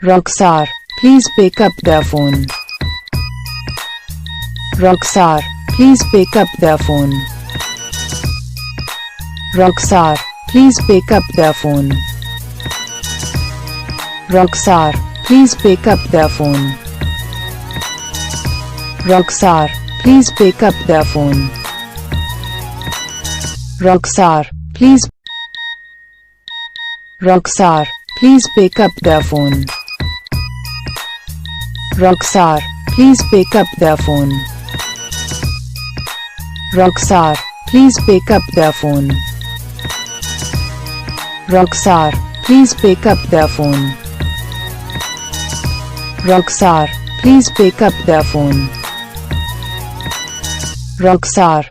Rukhsar, please pick up the phone. Rukhsar, please pick up the phone. Rukhsar, please pick up the phone. Rukhsar, please pick up the phone. Rukhsar, please pick up the phone. Rukhsar, please. Rukhsar, please pick up the phone. Rukhsar, please pick up the phone. Rukhsar, please pick up the phone. Rukhsar, please pick up the phone. Rukhsar, please pick up the phone. Rukhsar,